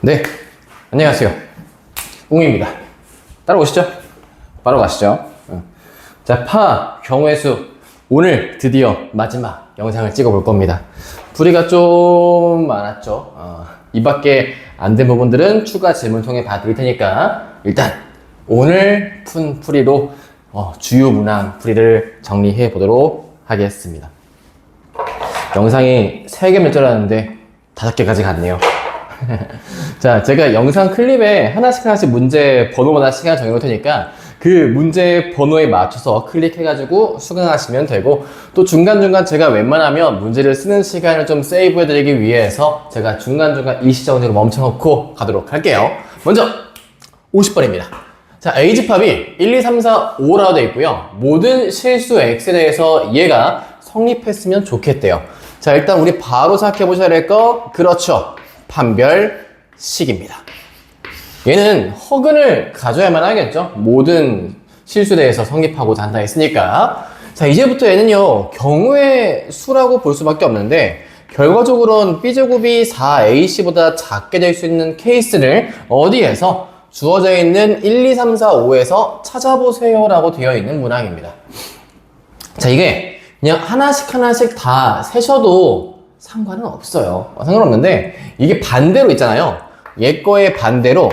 네, 안녕하세요. 웅입니다. 따라오시죠. 바로 가시죠. 자, 경우의 수. 오늘 드디어 마지막 영상을 찍어볼 겁니다. 풀이가 좀 많았죠. 이 밖에 안 된 부분들은 추가 질문 통해 봐드릴 테니까 일단 오늘 푼 풀이로 주요 문항 풀이를 정리해 보도록 하겠습니다. 영상이 3개 몇 줄 알았는데 5개까지 갔네요. 자, 제가 영상 클립에 하나씩 문제 번호마다 시간 정해놓을 테니까 그 문제 번호에 맞춰서 클릭해가지고 수강하시면 되고, 또 중간중간 제가 웬만하면 문제를 쓰는 시간을 좀 세이브해드리기 위해서 제가 중간중간 일시정지로 멈춰놓고 가도록 할게요. 먼저 50번입니다. 자, A집합이 1, 2, 3, 4, 5라고 되어 있고요. 모든 실수 X에 대해서 얘가 성립했으면 좋겠대요. 자, 일단 우리 바로 생각해 보셔야 될 거, 그렇죠, 판별식입니다. 얘는 허근을 가져야만 하겠죠. 모든 실수에 대해서 성립하고자 한다 했으니까. 자, 이제부터 얘는요, 경우의 수라고 볼 수밖에 없는데, 결과적으로는 B제곱이 4AC보다 작게 될 수 있는 케이스를 어디에서? 주어져 있는 1, 2, 3, 4, 5에서 찾아보세요 라고 되어 있는 문항입니다. 자, 이게 그냥 하나씩 다 세셔도 상관은 없어요. 상관없는데, 이게 반대로 있잖아요. 얘 거의 반대로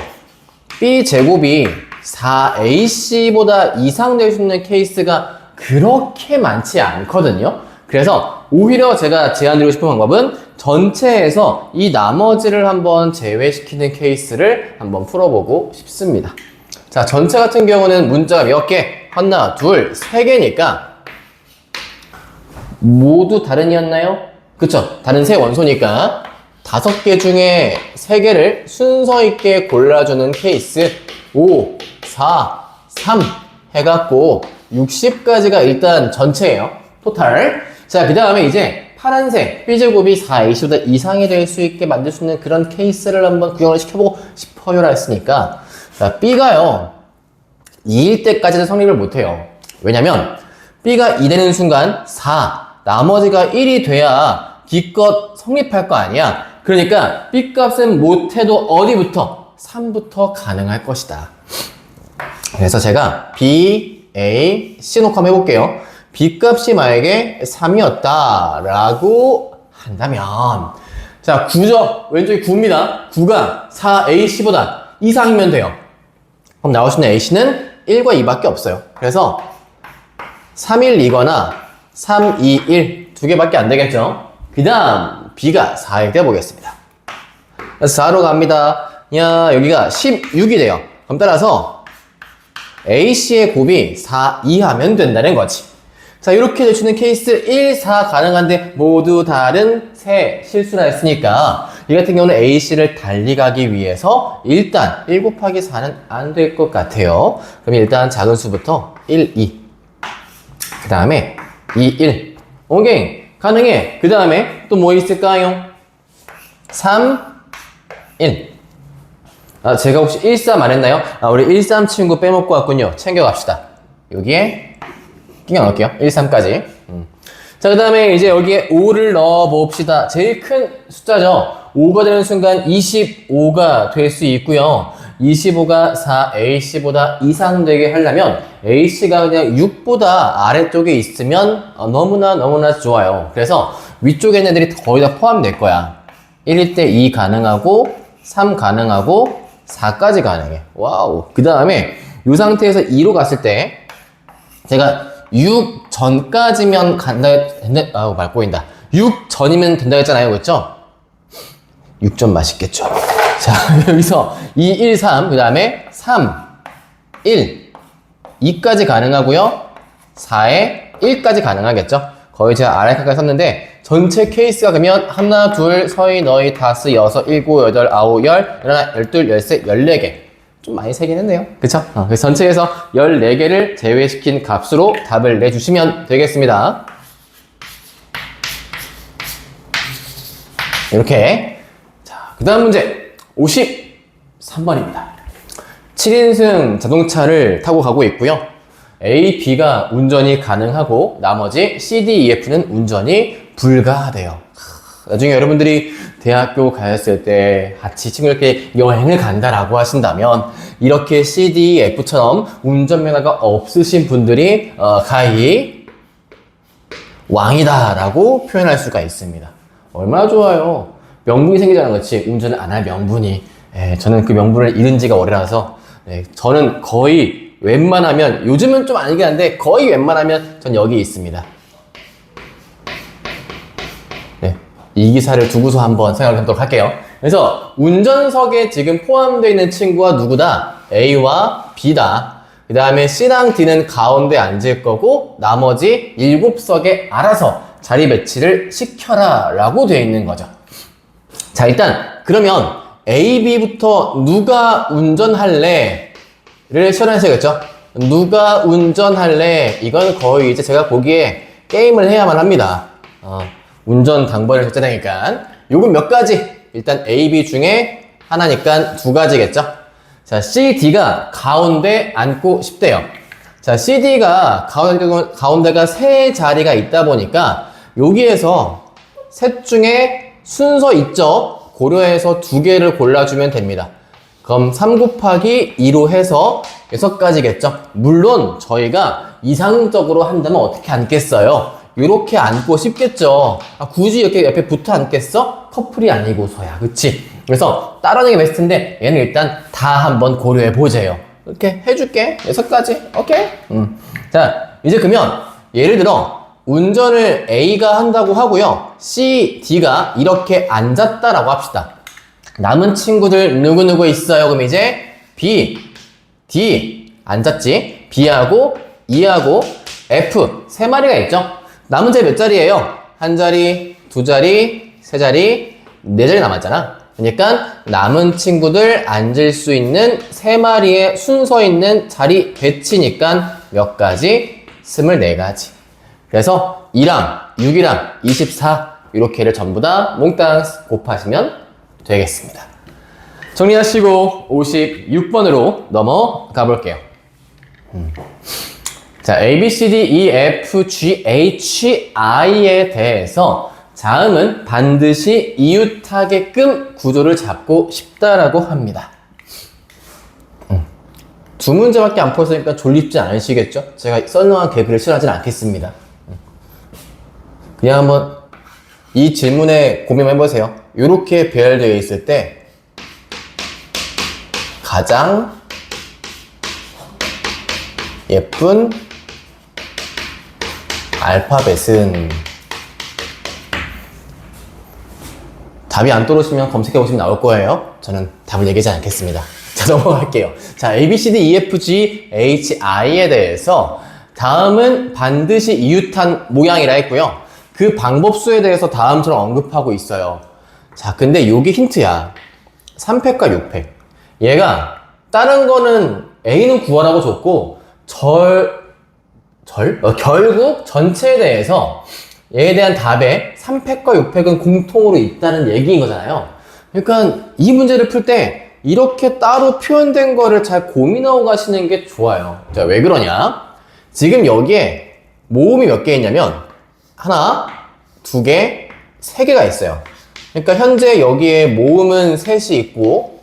B제곱이 4AC보다 이상 될 수 있는 케이스가 그렇게 많지 않거든요. 그래서 오히려 제가 제안드리고 싶은 방법은 전체에서 이 나머지를 한번 제외시키는 케이스를 한번 풀어보고 싶습니다. 자, 전체 같은 경우는 문자가 몇 개? 하나, 둘, 3개니까 모두 다른이었나요? 그쵸? 다른 세 원소니까 5개 중에 3개를 순서 있게 골라주는 케이스 5, 4, 3 해갖고 60까지가 일단 전체예요. 토탈. 자, 그 다음에 이제 파란색 B제곱이 4AC보다 이상이 될 수 있게 만들 수 있는 그런 케이스를 한번 구경을 시켜보고 싶어요라 했으니까, 자, B가요 2일 때까지는 성립을 못해요. 왜냐면 B가 2 되는 순간 4, 나머지가 1이 돼야 기껏 성립할 거 아니야. 그러니까 B값은 못해도 어디부터? 3부터 가능할 것이다. 그래서 제가 B, A, C 놓고 한번 해볼게요. B값이 만약에 3이었다 라고 한다면, 자, 9죠? 왼쪽이 9입니다. 9가 4AC보다 이상이면 돼요. 그럼 나올 수 있는 AC는 1과 2밖에 없어요. 그래서 3, 1, 2거나 3, 2, 1 두 개밖에 안 되겠죠? 그 다음 B가 4일 때 보겠습니다. 4로 갑니다. 야, 여기가 16이 돼요. 그럼 따라서 AC의 곱이 4 이하면 된다는 거지. 자, 이렇게 될 수 있는 케이스 1, 4 가능한데 모두 다른 세 실수나 했으니까 이 같은 경우는 AC를 달리 가기 위해서 일단 1 곱하기 4는 안 될 것 같아요. 그럼 일단 작은 수부터 1, 2 그 다음에 2, 1 오케이, 가능해. 그 다음에 또 뭐 있을까요? 3, 1 제가 혹시 1, 3 안 했나요? 우리 1, 3 친구 빼먹고 왔군요. 챙겨갑시다. 여기에 끼워 넣을게요. 1, 3까지. 자, 그 다음에 이제 여기에 5를 넣어 봅시다. 제일 큰 숫자죠. 5가 되는 순간 25가 될 수 있고요. 25가 4AC보다 이상 되게 하려면 AC가 그냥 6보다 아래쪽에 있으면 너무나 좋아요. 그래서 위쪽에 있는 애들이 거의 다 포함될 거야. 1일 때 2 가능하고 3 가능하고 4까지 가능해. 와우. 그 다음에 이 상태에서 2로 갔을 때 제가 6 전까지면 간다, 말 꼬인다. 6 전이면 된다 했잖아요. 그렇죠? 6전 맛있겠죠. 자, 여기서 2, 1, 3, 그 다음에 3, 1, 2까지 가능하고요. 4에 1까지 가능하겠죠. 거의 제가 아래 칸까지 썼는데 전체 케이스가 그러면 하나, 둘, 서희, 너희, 다섯, 여섯, 일곱, 여덟, 아홉, 열, 열하나, 열둘, 열셋, 14개. 좀 많이 세긴 했네요. 그쵸? 그래서 전체에서 14개를 제외시킨 값으로 답을 내주시면 되겠습니다. 이렇게. 자, 그 다음 문제 53번입니다. 7인승 자동차를 타고 가고 있고요. A, B가 운전이 가능하고 나머지 C, D, E, F는 운전이 불가하대요. 나중에 여러분들이 대학교 갔을 때 같이 친구들끼리 여행을 간다라고 하신다면 이렇게 C, D, F처럼 운전면허가 없으신 분들이 가히 왕이다 라고 표현할 수가 있습니다. 얼마나 좋아요. 명분이 생기잖아. 그렇지? 운전을 안 할 명분이. 저는 그 명분을 잃은 지가 오래라서 저는 거의 웬만하면, 요즘은 좀 아니긴 한데 거의 웬만하면 전 여기 있습니다. 이 기사를 두고서 한번 생각해 보도록 할게요. 그래서 운전석에 지금 포함되어 있는 친구가 누구다? A와 B다. 그 다음에 C랑 D는 가운데 앉을 거고 나머지 7석에 알아서 자리 배치를 시켜라 라고 되어 있는 거죠. 자, 일단 그러면 A, B부터 누가 운전할래? 를 실현하셔야겠죠? 누가 운전할래? 이건 거의 이제 제가 보기에 게임을 해야만 합니다. 운전 당번을 결제되니까. 요건 몇 가지? 일단 A, B 중에 하나니까 2가지겠죠? 자, C, D가 가운데 앉고 싶대요. 자, C, D가 가운데가 3자리가 있다 보니까 여기에서 셋 중에 순서 있죠? 고려해서 2개를 골라주면 됩니다. 그럼 3 곱하기 2로 해서 6가지겠죠? 물론 저희가 이상적으로 한다면 어떻게 앉겠어요? 이렇게 앉고 싶겠죠. 굳이 이렇게 옆에 붙어 앉겠어? 커플이 아니고서야, 그치? 그래서 따라하는 게 베스트인데 얘는 일단 다 한번 고려해 보세요. 이렇게 해줄게. 6가지. 오케이? 자, 이제 그러면 예를 들어 운전을 A가 한다고 하고요. C, D가 이렇게 앉았다라고 합시다. 남은 친구들 누구누구 있어요? 그럼 이제 B, D 앉았지? B하고 E하고 F 3마리가 있죠? 남은 자리 몇 자리예요? 1자리, 2자리, 3자리, 4자리 남았잖아. 그러니까 남은 친구들 앉을 수 있는 3마리의 순서 있는 자리 배치니까 몇 가지? 24가지. 그래서 2랑 6이랑 24 이렇게를 전부 다 몽땅 곱하시면 되겠습니다. 정리하시고 56번으로 넘어가 볼게요. 자, A, B, C, D, E, F, G, H, I에 대해서 자음은 반드시 이웃하게끔 구조를 잡고 싶다라고 합니다. 2문제밖에 안 풀었으니까 졸립지 않으시겠죠? 제가 썰렁한 개그를 싫어하진 않겠습니다. 그냥 한번 이 질문에 고민 해보세요. 이렇게 배열되어 있을 때 가장 예쁜 알파벳은, 답이 안 떨어지면 검색해보시면 나올 거예요. 저는 답을 얘기하지 않겠습니다. 자, 넘어갈게요. 자, A, B, C, D, E, F, G, H, I에 대해서 다음은 반드시 이웃한 모양이라 했고요. 그 방법수에 대해서 다음처럼 언급하고 있어요. 자, 근데 요게 힌트야. 3팩과 6팩. 얘가 다른 거는 A는 구하라고 줬고 결국 전체에 대해서 얘에 대한 답에 3팩과 6팩은 공통으로 있다는 얘기인 거잖아요. 그러니까 이 문제를 풀 때 이렇게 따로 표현된 거를 잘 고민하고 가시는 게 좋아요. 자, 왜 그러냐? 지금 여기에 모음이 몇 개 있냐면 하나, 2개, 3개가 있어요. 그러니까 현재 여기에 모음은 3이 있고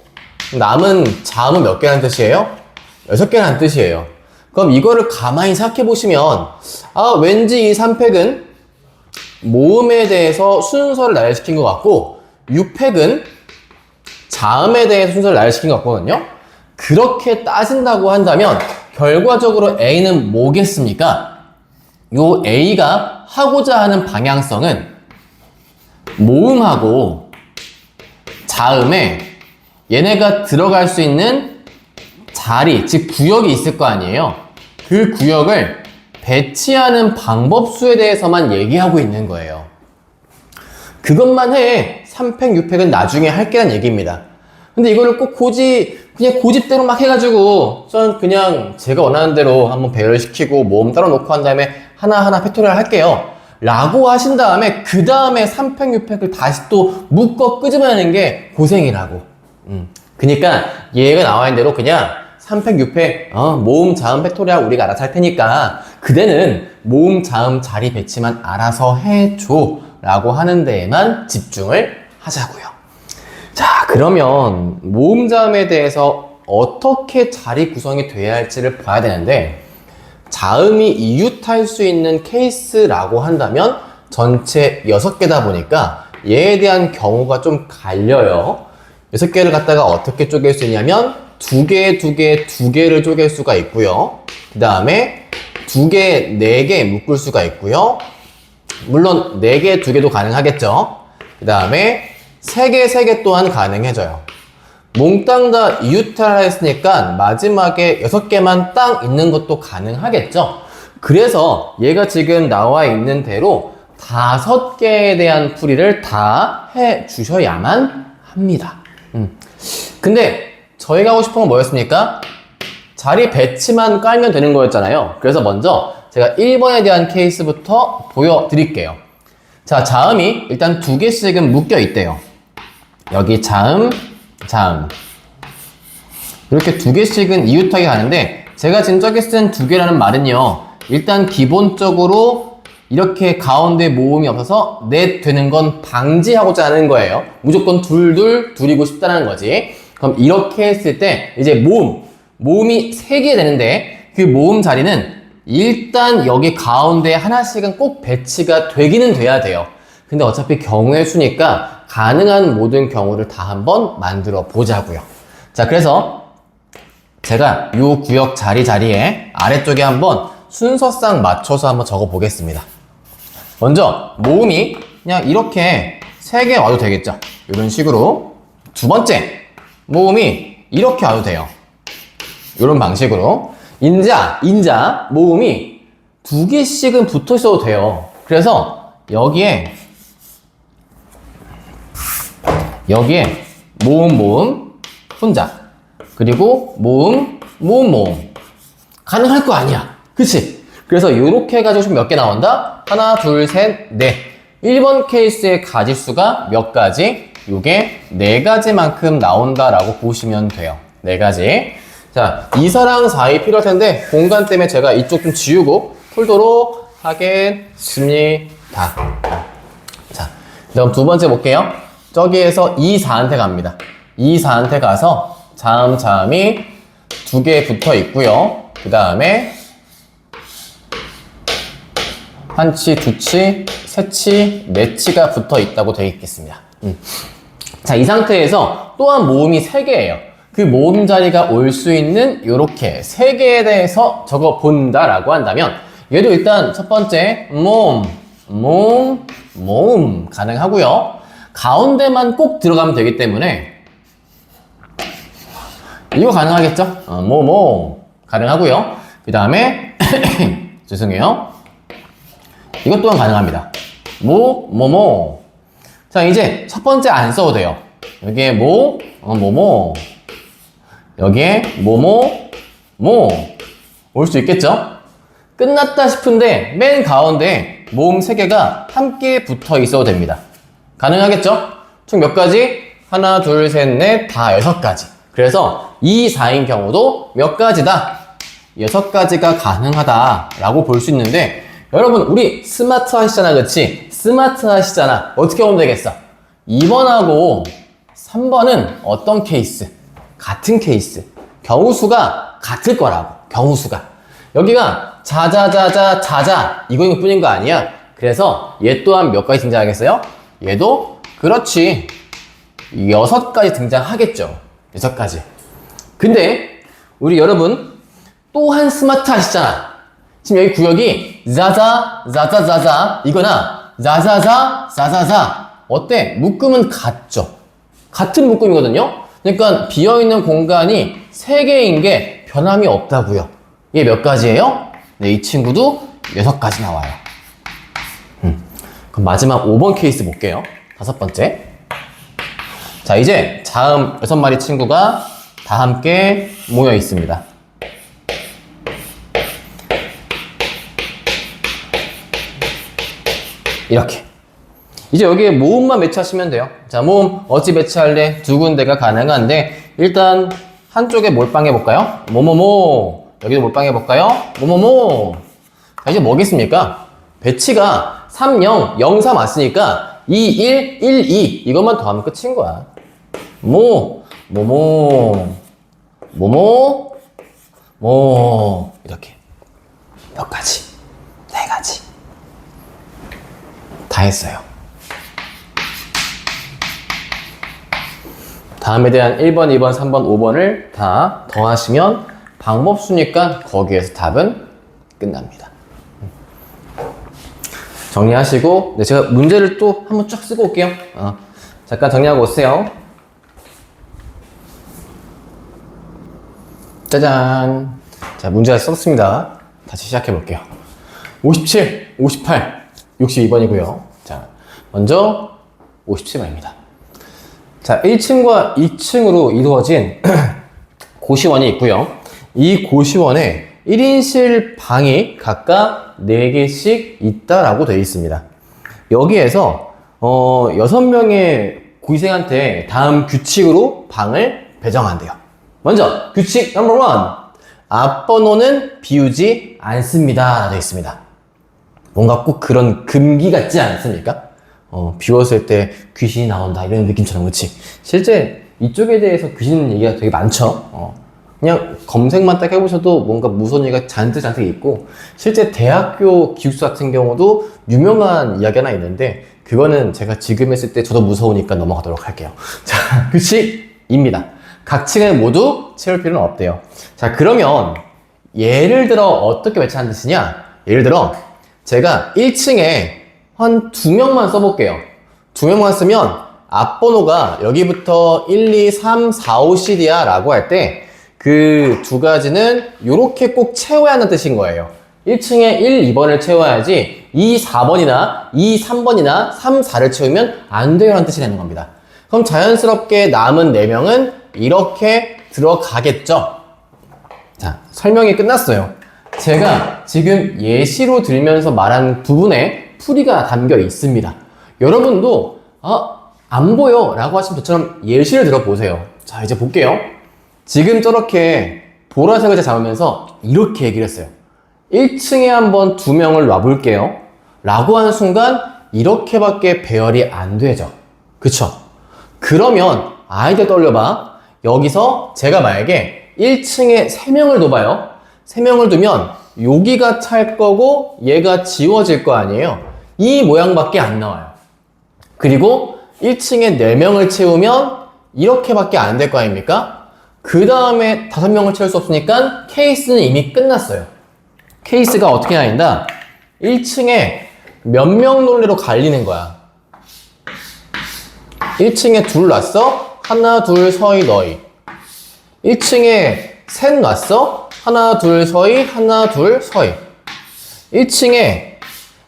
남은 자음은 몇 개라는 뜻이에요? 6개라는 뜻이에요. 그럼 이거를 가만히 생각해 보시면 왠지 이 3팩은 모음에 대해서 순서를 나열시킨 것 같고 6팩은 자음에 대해서 순서를 나열시킨 것 같거든요. 그렇게 따진다고 한다면 결과적으로 A는 뭐겠습니까? 요 A가 하고자 하는 방향성은 모음하고 자음에 얘네가 들어갈 수 있는 자리, 즉 구역이 있을 거 아니에요. 그 구역을 배치하는 방법수에 대해서만 얘기하고 있는 거예요. 그것만 해. 3팩, 6팩은 나중에 할게란 얘기입니다. 근데 이거를 꼭 그냥 고집대로 막 해가지고 전 그냥 제가 원하는 대로 한번 배열을 시키고 모음 따로 놓고 한 다음에 하나하나 팩토리얼 할게요 라고 하신 다음에 그 다음에 3팩, 6팩을 다시 또 묶어 끄집어내는 게 고생이라고. 그니까 얘가 나와 있는 대로 그냥 3팩, 6팩 모음, 자음, 팩토리얼 우리가 알아서 할 테니까 그대는 모음, 자음, 자리 배치만 알아서 해줘 라고 하는 데에만 집중을 하자고요. 자, 그러면 모음자음에 대해서 어떻게 자리 구성이 돼야 할지를 봐야 되는데, 자음이 이웃할 수 있는 케이스라고 한다면 전체 6개다 보니까 얘에 대한 경우가 좀 갈려요. 6개를 갖다가 어떻게 쪼갤 수 있냐면 2개, 2개, 2개를 쪼갤 수가 있고요. 그 다음에 2개, 4개 묶을 수가 있고요. 물론 4개, 2개도 가능하겠죠. 그 다음에 3개, 3개 또한 가능해져요. 몽땅 다 이웃하라 했으니까 마지막에 6개만 땅 있는 것도 가능하겠죠. 그래서 얘가 지금 나와 있는 대로 5개에 대한 풀이를 다 해주셔야만 합니다. 근데 저희가 하고 싶은 건 뭐였습니까? 자리 배치만 깔면 되는 거였잖아요. 그래서 먼저 제가 1번에 대한 케이스부터 보여드릴게요. 자, 자음이 일단 2개씩은 묶여 있대요. 여기 자음, 자음. 이렇게 2개씩은 이웃하게 가는데, 제가 지금 저기 쓴 2개라는 말은요, 일단 기본적으로 이렇게 가운데 모음이 없어서 넷 되는 건 방지하고자 하는 거예요. 무조건 둘이고 싶다는 거지. 그럼 이렇게 했을 때 이제 모음이 3개 되는데, 그 모음 자리는 일단 여기 가운데 하나씩은 꼭 배치가 되기는 돼야 돼요. 근데 어차피 경우의 수니까 가능한 모든 경우를 다 한번 만들어 보자고요. 자, 그래서 제가 이 구역 자리에 아래쪽에 한번 순서상 맞춰서 한번 적어 보겠습니다. 먼저 모음이 그냥 이렇게 3개 와도 되겠죠. 이런 식으로. 두 번째 모음이 이렇게 와도 돼요. 이런 방식으로. 인자 모음이 2개씩은 붙어 있어도 돼요. 그래서 여기에 모음 혼자, 그리고 모음 가능할 거 아니야, 그치? 그래서 이렇게 해가지고 몇 개 나온다? 하나, 둘, 셋, 넷. 1번 케이스의 가지수가 몇 가지? 요게 4가지만큼 나온다라고 보시면 돼요. 4가지. 자, 2사랑 4이 필요할 텐데 공간 때문에 제가 이쪽 좀 지우고 풀도록 하겠습니다. 자, 그럼 두 번째 볼게요. 저기에서 2, 4한테 갑니다. 2, 4한테 가서 자음이 2개 붙어 있고요. 그 다음에 한치, 두치, 세치, 네치가 붙어 있다고 되어 있겠습니다. 자, 이 상태에서 또한 모음이 3개예요. 그 모음 자리가 올 수 있는 요렇게 3개에 대해서 적어 본다라고 한다면, 얘도 일단 첫 번째 모음 가능하고요. 가운데만 꼭 들어가면 되기 때문에 이거 가능하겠죠? 가능하고요. 그 다음에 죄송해요. 이것 또한 가능합니다. 자, 이제 첫 번째 안 써도 돼요. 여기에 여기에 올 수 있겠죠? 끝났다 싶은데 맨 가운데 모음 3개가 함께 붙어 있어도 됩니다. 가능하겠죠? 총 몇 가지? 하나, 둘, 셋, 넷, 다 6가지. 그래서 2, 4인 경우도 몇 가지다? 6가지가 가능하다라고 볼 수 있는데, 여러분 우리 스마트 하시잖아, 그치? 스마트 하시잖아. 어떻게 하면 되겠어? 2번하고 3번은 어떤 케이스? 같은 케이스. 경우수가 같을 거라고. 경우수가. 여기가 자자 이거 뿐인 거 아니야? 그래서 얘 또한 몇 가지 등장하겠어요? 얘도 그렇지 6가지 등장하겠죠. 6가지. 근데 우리 여러분 또한 스마트 하시잖아. 지금 여기 구역이 자자 이거나 자자자 어때? 묶음은 같죠. 같은 묶음이거든요. 그러니까 비어있는 공간이 3개인 게 변함이 없다고요. 얘 몇 가지예요? 네, 이 친구도 6가지 나와요. 그럼 마지막 5번 케이스 볼게요. 5번째. 자, 이제 자음 6마리 친구가 다 함께 모여 있습니다. 이렇게. 이제 여기에 모음만 배치하시면 돼요. 자, 모음 어찌 배치할래? 2군데가 가능한데, 일단 한쪽에 몰빵해 볼까요? 여기도 몰빵해 볼까요? 자, 이제 뭐겠습니까? 배치가 3, 0, 0, 3 왔으니까 2, 1, 1, 2 이것만 더하면 끝인 거야. 이렇게 몇 가지? 4가지 다 했어요. 다음에 대한 1번, 2번, 3번, 5번을 다 더하시면 방법 수니까 거기에서 답은 끝납니다. 정리하시고 제가 문제를 또 한번 쫙 쓰고 올게요. 잠깐 정리하고 오세요. 짜잔. 자, 문제를 썼습니다. 다시 시작해 볼게요. 57, 58, 62번이고요. 자, 먼저 57번입니다. 자, 1층과 2층으로 이루어진 고시원이 있고요. 이 고시원에 1인실 방이 각각 4개씩 있다라고 되어 있습니다. 여기에서 6명의 고시생한테 다음 규칙으로 방을 배정한대요. 먼저 규칙 넘버 1. 앞번호는 비우지 않습니다. 되어 있습니다. 뭔가 꼭 그런 금기 같지 않습니까? 비웠을 때 귀신이 나온다 이런 느낌처럼. 그렇지? 실제 이쪽에 대해서 귀신 얘기가 되게 많죠. 그냥 검색만 딱 해보셔도 뭔가 무서운 얘기가 잔뜩 있고, 실제 대학교 기숙사 같은 경우도 유명한 이야기 하나 있는데 그거는 제가 지금 했을 때 저도 무서우니까 넘어가도록 할게요. 자, 규칙입니다. 각 층을 모두 채울 필요는 없대요. 자, 그러면 예를 들어 어떻게 배치하는 뜻이냐? 예를 들어 제가 1층에 한 2명만 써볼게요. 2명만 쓰면 앞번호가 여기부터 1, 2, 3, 4, 5CD야 라고 할 때 그 2가지는 이렇게 꼭 채워야 하는 뜻인 거예요. 1층에 1, 2번을 채워야지 2, 4번이나 2, 3번이나 3, 4를 채우면 안 돼요 라는 뜻이 되는 겁니다. 그럼 자연스럽게 남은 4명은 이렇게 들어가겠죠. 자, 설명이 끝났어요. 제가 지금 예시로 들면서 말한 부분에 풀이가 담겨 있습니다. 여러분도 안 보여 라고 하시면 저처럼 예시를 들어보세요. 자, 이제 볼게요. 지금 저렇게 보라색을 잡으면서 이렇게 얘기를 했어요. 1층에 한번 2명을 놔볼게요 라고 하는 순간 이렇게밖에 배열이 안 되죠. 그쵸? 그러면 아이디어 떠올려봐. 여기서 제가 만약에 1층에 3명을 둬봐요. 3명을 두면 여기가 찰 거고 얘가 지워질 거 아니에요. 이 모양밖에 안 나와요. 그리고 1층에 4명을 채우면 이렇게밖에 안 될 거 아닙니까? 그 다음에 5명을 채울 수 없으니까 케이스는 이미 끝났어요. 케이스가 어떻게 나뉜다? 1층에 몇 명 논리로 갈리는 거야. 1층에 2 놨어? 하나, 둘, 서희, 너희. 1층에 셋 놨어? 하나, 둘, 서희, 하나, 둘, 서희. 1층에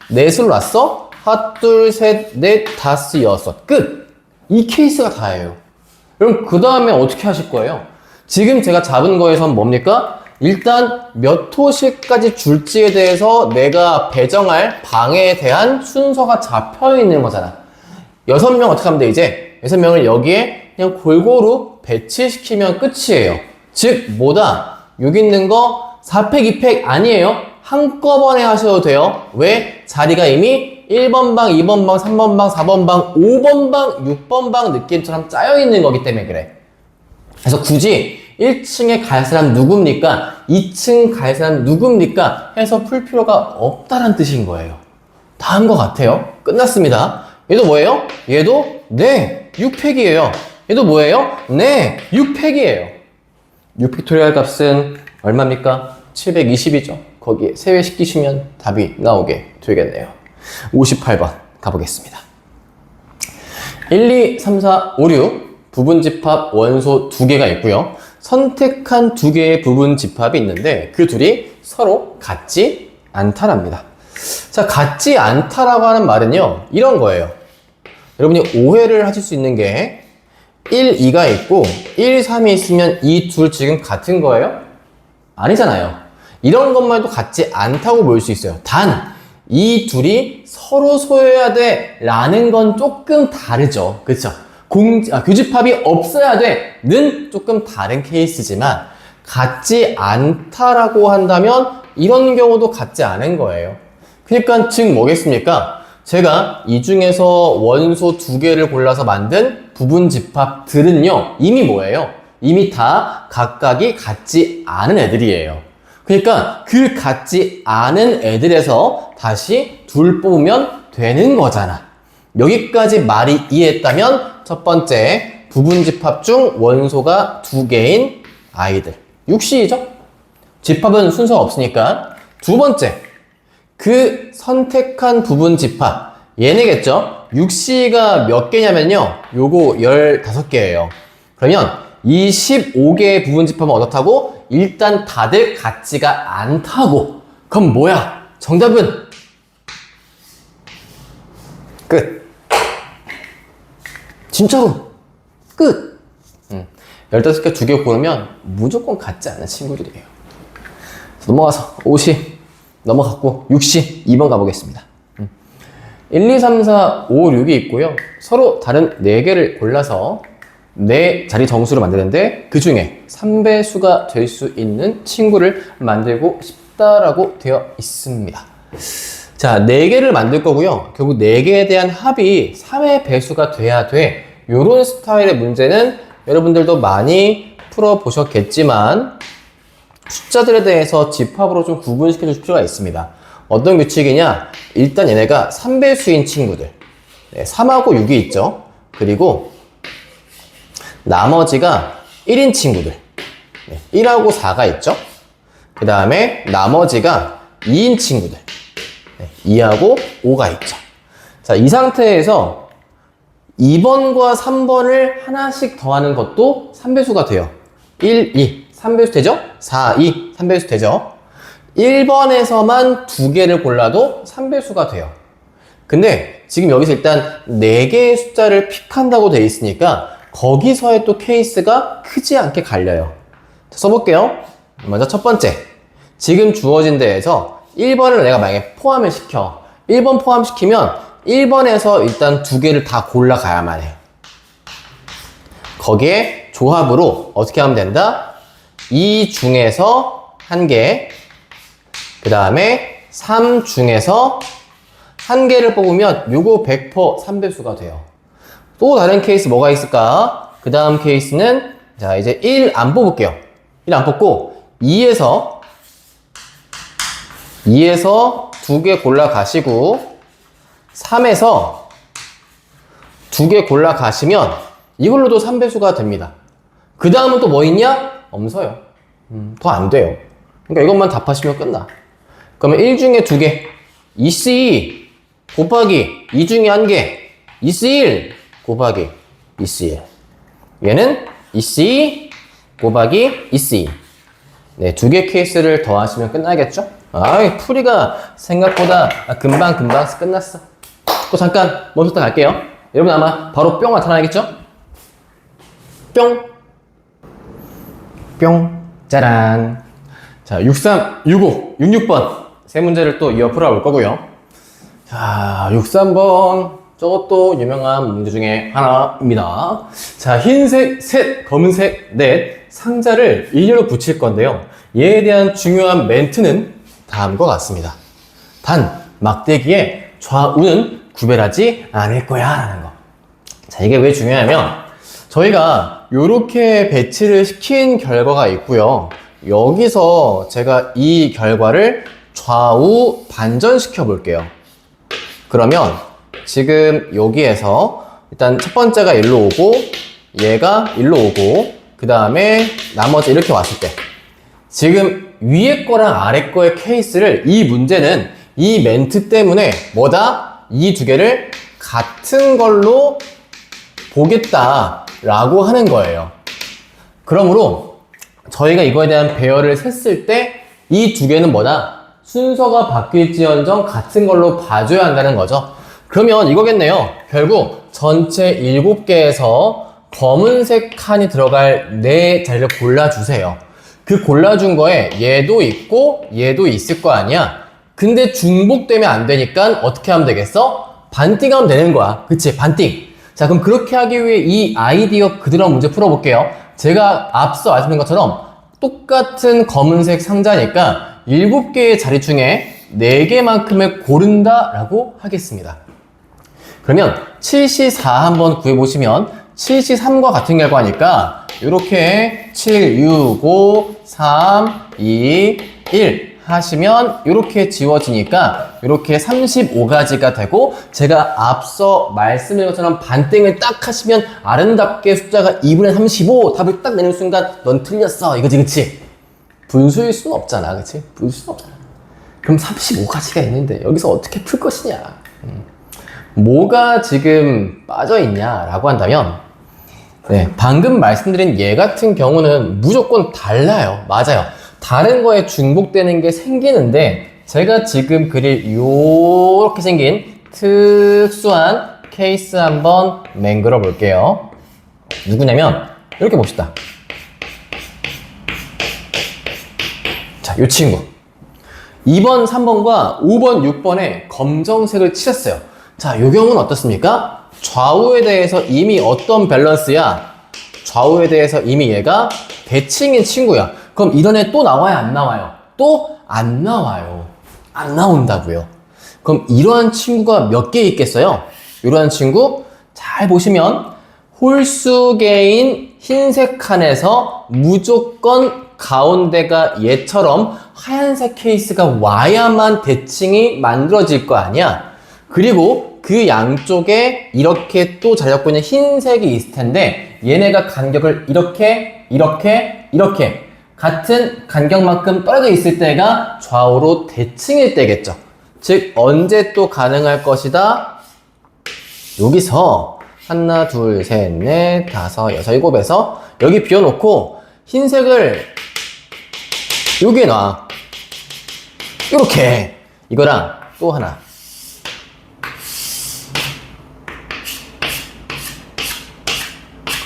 넷을 놨어? 하나, 둘, 셋, 넷, 다섯, 여섯. 끝! 이 케이스가 다예요. 그럼 그 다음에 어떻게 하실 거예요? 지금 제가 잡은 거에선 뭡니까? 일단 몇 호씩까지 줄지에 대해서 내가 배정할 방에 대한 순서가 잡혀 있는 거잖아. 6명 어떻게 하면 돼, 이제? 6명을 여기에 그냥 골고루 배치시키면 끝이에요. 즉, 뭐다? 여기 있는 거 4팩, 2팩 아니에요. 한꺼번에 하셔도 돼요. 왜? 자리가 이미 1번 방, 2번 방, 3번 방, 4번 방, 5번 방, 6번 방 느낌처럼 짜여 있는 거기 때문에 그래. 그래서 굳이 1층에 갈 사람 누굽니까? 2층 갈 사람 누굽니까? 해서 풀 필요가 없다는 뜻인 거예요. 다 한 것 같아요. 끝났습니다. 얘도 뭐예요? 얘도 네 6팩이에요. 얘도 뭐예요? 네 6팩이에요. 6팩토리얼 값은 얼마입니까? 720이죠. 거기에 세배시키시면 답이 나오게 되겠네요. 58번 가보겠습니다. 1, 2, 3, 4, 5, 6 부분집합 원소 2개가 있고요. 선택한 2개의 부분집합이 있는데 그 둘이 서로 같지 않다랍니다. 자, 같지 않다라고 하는 말은요, 이런 거예요. 여러분이 오해를 하실 수 있는 게 1, 2가 있고 1, 3이 있으면 이 둘 지금 같은 거예요? 아니잖아요. 이런 것만 해도 같지 않다고 볼 수 있어요. 단, 이 둘이 서로 소유해야 돼 라는 건 조금 다르죠. 그쵸? 교집합이 없어야 돼는 조금 다른 케이스지만 같지 않다라고 한다면 이런 경우도 같지 않은 거예요. 그러니까 즉 뭐겠습니까? 제가 이 중에서 원소 2개를 골라서 만든 부분 집합들은요, 이미 뭐예요? 이미 다 각각이 같지 않은 애들이에요. 그러니까 그 같지 않은 애들에서 다시 둘 뽑으면 되는 거잖아. 여기까지 말이 이해했다면 첫 번째, 부분 집합 중 원소가 2개인 아이들. 6C이죠? 집합은 순서가 없으니까. 두 번째, 그 선택한 부분 집합. 얘네겠죠? 6C가 몇 개냐면요. 요거 15개예요. 그러면 이 15개의 부분 집합은 어떻다고? 일단 다들 같지가 않다고. 그럼 뭐야? 정답은 끝. 진짜로 끝. 15개 2개 고르면 무조건 같지 않은 친구들이에요. 넘어가서 50 넘어갔고 60 2번 가보겠습니다. 1, 2, 3, 4, 5, 6이 있고요. 서로 다른 4개를 골라서 4자리 정수를 만드는데 그 중에 3배수가 될 수 있는 친구를 만들고 싶다라고 되어 있습니다. 자, 4개를 만들 거고요. 결국 4개에 대한 합이 3의 배수가 돼야 돼. 요런 스타일의 문제는 여러분들도 많이 풀어보셨겠지만 숫자들에 대해서 집합으로 좀 구분시켜 줄 필요가 있습니다. 어떤 규칙이냐? 일단 얘네가 3배수인 친구들. 3하고 6이 있죠. 그리고 나머지가 1인 친구들. 1하고 4가 있죠. 그 다음에 나머지가 2인 친구들. 2하고 5가 있죠. 자, 이 상태에서 2번과 3번을 하나씩 더하는 것도 3배수가 돼요. 1, 2. 3배수 되죠? 4, 2. 3배수 되죠? 1번에서만 2개를 골라도 3배수가 돼요. 근데 지금 여기서 일단 4개의 숫자를 픽한다고 돼 있으니까 거기서의 또 케이스가 크지 않게 갈려요. 자, 써볼게요. 먼저 첫 번째. 지금 주어진 데에서 1번을 내가 만약에 포함을 시켜. 1번 포함시키면 1번에서 일단 2개를 다 골라가야만 해. 거기에 조합으로 어떻게 하면 된다? 2 중에서 1개, 그 다음에 3 중에서 1개를 뽑으면 요거 100% 3배수가 돼요. 또 다른 케이스 뭐가 있을까? 그 다음 케이스는 자 이제 1 안 뽑을게요. 1 안 뽑고 2에서 2개 골라 가시고 3에서 2개 골라 가시면 이걸로도 3배수가 됩니다. 그 다음은 또 뭐 있냐? 없어요. 더 안 돼요. 그러니까 이것만 답하시면 끝나. 그러면 1 중에 2개 2C 곱하기 2 중에 1개 2C1 곱하기 2C1 얘는 2C 곱하기 2C 네, 2개 케이스를 더하시면 끝나겠죠? 아이, 풀이가 생각보다 금방 끝났어. 또 잠깐 멈췄다 갈게요. 여러분 아마 바로 뿅 나타나겠죠? 뿅! 뿅! 짜란! 자, 63, 65, 66번 세 문제를 또 이어 풀어볼 거고요. 자, 63번 저것도 유명한 문제 중에 하나입니다. 자, 흰색 셋, 검은색 넷 상자를 일렬로 붙일 건데요. 얘에 대한 중요한 멘트는 다음과 같습니다. 단, 막대기의 좌우는 구별하지 않을 거야 라는 거. 자, 이게 왜 중요하냐면 저희가 이렇게 배치를 시킨 결과가 있고요. 여기서 제가 이 결과를 좌우 반전시켜 볼게요. 그러면 지금 여기에서 일단 첫 번째가 일로 오고 얘가 일로 오고 그 다음에 나머지 이렇게 왔을 때 지금 위에 거랑 아래 거의 케이스를 이 문제는 이 멘트 때문에 뭐다? 이 두 개를 같은 걸로 보겠다라고 하는 거예요. 그러므로 저희가 이거에 대한 배열을 셌을 때 이 두 개는 뭐다? 순서가 바뀔지언정 같은 걸로 봐줘야 한다는 거죠. 그러면 이거겠네요. 결국 전체 7개에서 검은색 칸이 들어갈 4자리를 골라주세요. 그 골라준 거에 얘도 있고 얘도 있을 거 아니야. 근데 중복되면 안 되니까 어떻게 하면 되겠어? 반띵하면 되는 거야. 그치? 반띵. 자, 그럼 그렇게 하기 위해 이 아이디어 그대로 문제 풀어볼게요. 제가 앞서 말씀드린 것처럼 똑같은 검은색 상자니까 7개의 자리 중에 4개만큼을 고른다라고 하겠습니다. 그러면 7C4 한번 구해보시면 7C3과 같은 결과니까 이렇게 7, 6, 5, 3, 2, 1 하시면 이렇게 지워지니까 이렇게 35가지가 되고 제가 앞서 말씀드린 것처럼 반띵을 딱 하시면 아름답게 숫자가 2분의 35 답을 딱 내는 순간 넌 틀렸어 이거지 그치? 분수일 수는 없잖아 그치? 분수일 수는 없잖아. 그럼 35가지가 있는데 여기서 어떻게 풀 것이냐 뭐가 지금 빠져있냐 라고 한다면 네, 방금 말씀드린 얘 같은 경우는 무조건 달라요. 맞아요. 다른 거에 중복되는 게 생기는데 제가 지금 그릴 요렇게 생긴 특수한 케이스 한번 맹글어 볼게요. 누구냐면 이렇게 봅시다. 자, 요 친구 2번, 3번과 5번, 6번에 검정색을 칠했어요. 자, 요 경우는 어떻습니까? 좌우에 대해서 이미 어떤 밸런스야? 좌우에 대해서 이미 얘가 대칭인 친구야. 그럼 이런 애 또 나와요? 안 나와요? 또 안 나와요. 안 나온다고요. 그럼 이러한 친구가 몇 개 있겠어요? 이러한 친구 잘 보시면 홀수 개인 흰색 칸에서 무조건 가운데가 얘처럼 하얀색 케이스가 와야만 대칭이 만들어질 거 아니야? 그리고 그 양쪽에 이렇게 또 잘렸고 있는 흰색이 있을 텐데 얘네가 간격을 이렇게 같은 간격만큼 떨어져 있을 때가 좌우로 대칭일 때겠죠. 즉 언제 또 가능할 것이다? 여기서 하나, 둘, 셋, 넷, 다섯, 여섯, 일곱에서 여기 비워놓고 흰색을 여기에 놔. 이렇게 이거랑 또 하나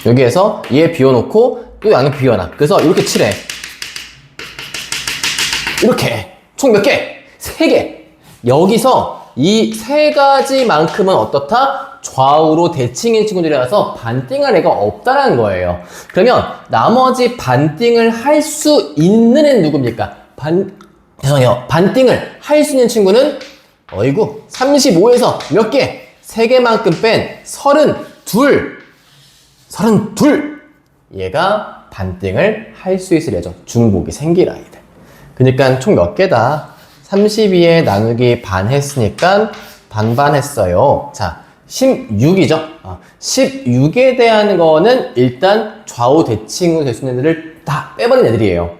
여기에서 얘 비워놓고 또 양을 비워놔. 그래서 이렇게 칠해. 이렇게 총 몇 개? 3개. 여기서 이 3가지만큼은 어떻다? 좌우로 대칭인 친구들이라서 반띵할 애가 없다라는 거예요. 그러면 나머지 반띵을 할 수 있는 애는 누굽니까? 반띵을 할 수 있는 친구는 어이구 35에서 몇 개? 3개만큼 뺀 32 얘가 반띵을 할 수 있을 예정. 중복이 생길 아이들. 그러니까 총 몇 개다? 32에 나누기 반 했으니까 반반 했어요. 자, 16이죠. 16에 대한 거는 일단 좌우 대칭으로 될 수 있는 애들을 다 빼버린 애들이에요.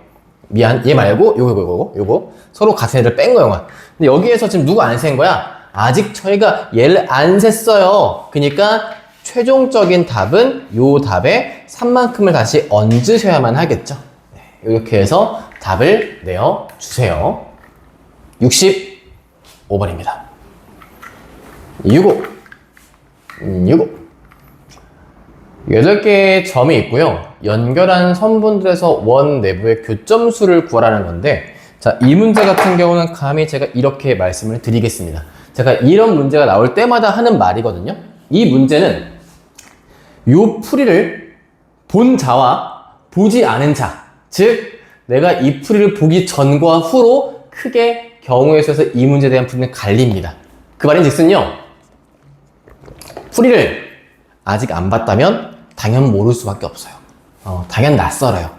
미안, 얘 말고 요거 서로 같은 애들 뺀 거야. 근데 여기에서 지금 누구 안 센 거야? 아직 저희가 얘를 안 셌어요. 그러니까 최종적인 답은 요 답에 3만큼을 다시 얹으셔야만 하겠죠. 네, 이렇게 해서 답을 내어주세요. 65번입니다. 8개의 점이 있고요. 연결한 선분들에서 원 내부의 교점수를 구하라는 건데, 자, 이 문제 같은 경우는 감히 제가 이렇게 말씀을 드리겠습니다. 제가 이런 문제가 나올 때마다 하는 말이거든요. 이 문제는 요 풀이를 본 자와 보지 않은 자, 즉 내가 이 풀이를 보기 전과 후로 크게 경우의 수에서 이 문제에 대한 풀이는 갈립니다. 그 말인즉슨요, 풀이를 아직 안 봤다면 당연 모를 수밖에 없어요. 당연 낯설어요.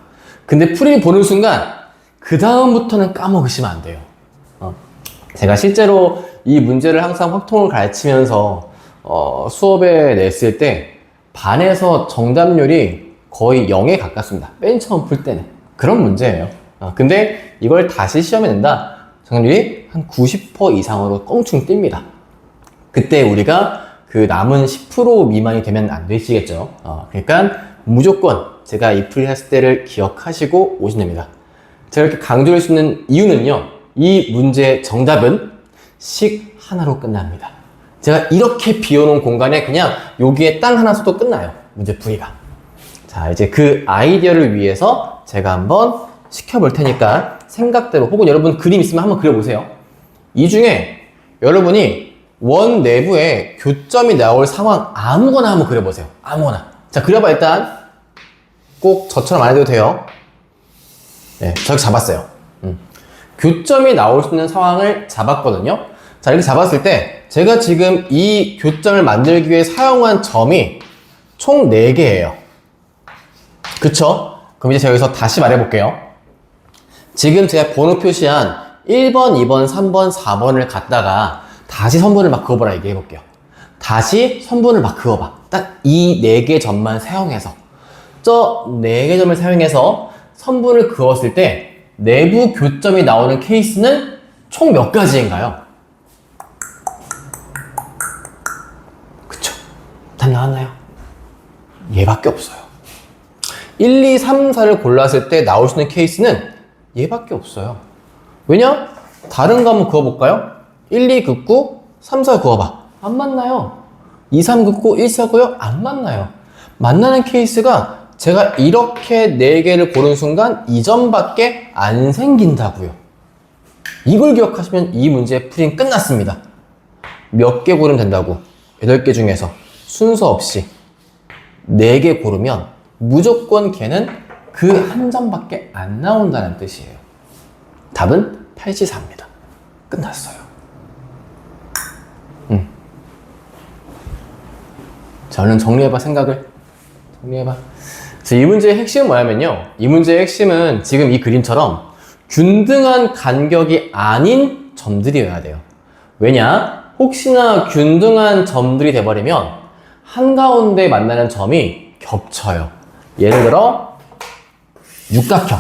근데 풀이를 보는 순간 그 다음부터는 까먹으시면 안 돼요. 제가 실제로 이 문제를 항상 확통을 가르치면서 수업에 냈을 때 반에서 정답률이 거의 0에 가깝습니다. 맨 처음 풀 때는. 그런 문제예요. 근데 이걸 다시 시험에 낸다? 정답률이 한 90% 이상으로 껑충 뜁니다. 그때 우리가 그 남은 10% 미만이 되면 안 되시겠죠. 그러니까 무조건 제가 이 풀이 했을 때를 기억하시고 오시면 됩니다. 제가 이렇게 강조할 수 있는 이유는요, 이 문제의 정답은 식 하나로 끝납니다. 제가 이렇게 비워놓은 공간에 그냥 여기에 땅 하나 써도 끝나요. 문제 풀이가. 자, 이제 그 아이디어를 위해서 제가 한번 시켜볼 테니까 생각대로, 혹은 여러분 그림 있으면 한번 그려보세요. 이 중에 여러분이 원 내부에 교점이 나올 상황 아무거나 한번 그려보세요. 아무거나. 자, 그려봐. 일단 꼭 저처럼 안 해도 돼요. 네, 저렇게 잡았어요. 교점이 나올 수 있는 상황을 잡았거든요. 자, 이렇게 잡았을 때 제가 지금 이 교점을 만들기 위해 사용한 점이 총 4개예요. 그쵸? 그럼 이제 제가 여기서 다시 말해볼게요. 지금 제가 번호 표시한 1번, 2번, 3번, 4번을 갖다가 다시 선분을 막 그어보라 얘기해볼게요. 다시 선분을 막 그어봐. 딱 이 4개 점만 사용해서. 저 4개 점을 사용해서 선분을 그었을 때 내부 교점이 나오는 케이스는 총 몇 가지인가요? 그쵸? 답 나왔나요? 얘밖에 없어요. 1, 2, 3, 4를 골랐을 때 나올 수 있는 케이스는 얘밖에 없어요. 왜냐? 다른 거 한번 그어볼까요? 1, 2 긋고 3, 4 그어봐. 안 만나요. 2, 3 긋고 1, 4 그어요? 안 만나요. 만나는 케이스가 제가 이렇게 4개를 고른 순간 이 점밖에 안 생긴다고요. 이걸 기억하시면 이 문제의 풀이는 끝났습니다. 몇 개 고르면 된다고? 8개 중에서 순서 없이 4개 고르면 무조건 걔는 그 한 점밖에 안 나온다는 뜻이에요. 답은 8시4입니다. 끝났어요. 자, 얼른 정리해봐, 생각을. 정리해봐. 자, 이 문제의 핵심은 뭐냐면요. 이 문제의 핵심은 지금 이 그림처럼 균등한 간격이 아닌 점들이어야 돼요. 왜냐? 혹시나 균등한 점들이 돼버리면 한가운데 만나는 점이 겹쳐요. 예를 들어 육각형,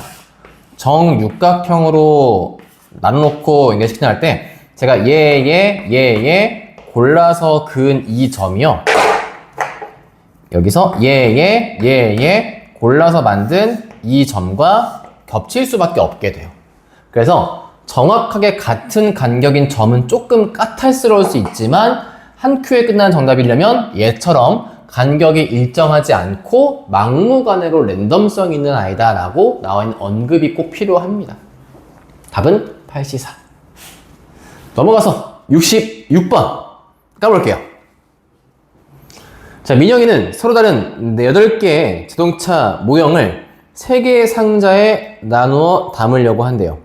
정육각형으로 나눠놓고 연결시키려 할 때 제가 얘 골라서 그은 이 점이요, 여기서 얘 골라서 만든 이 점과 겹칠 수밖에 없게 돼요. 그래서 정확하게 같은 간격인 점은 조금 까탈스러울 수 있지만 한 큐에 끝나는 정답이려면 얘처럼 간격이 일정하지 않고 막무가내로 랜덤성 있는 아이다 라고 나와 있는 언급이 꼭 필요합니다. 답은 8시4. 넘어가서 66번 까볼게요. 자, 민영이는 서로 다른 8개의 자동차 모형을 3개의 상자에 나누어 담으려고 한대요.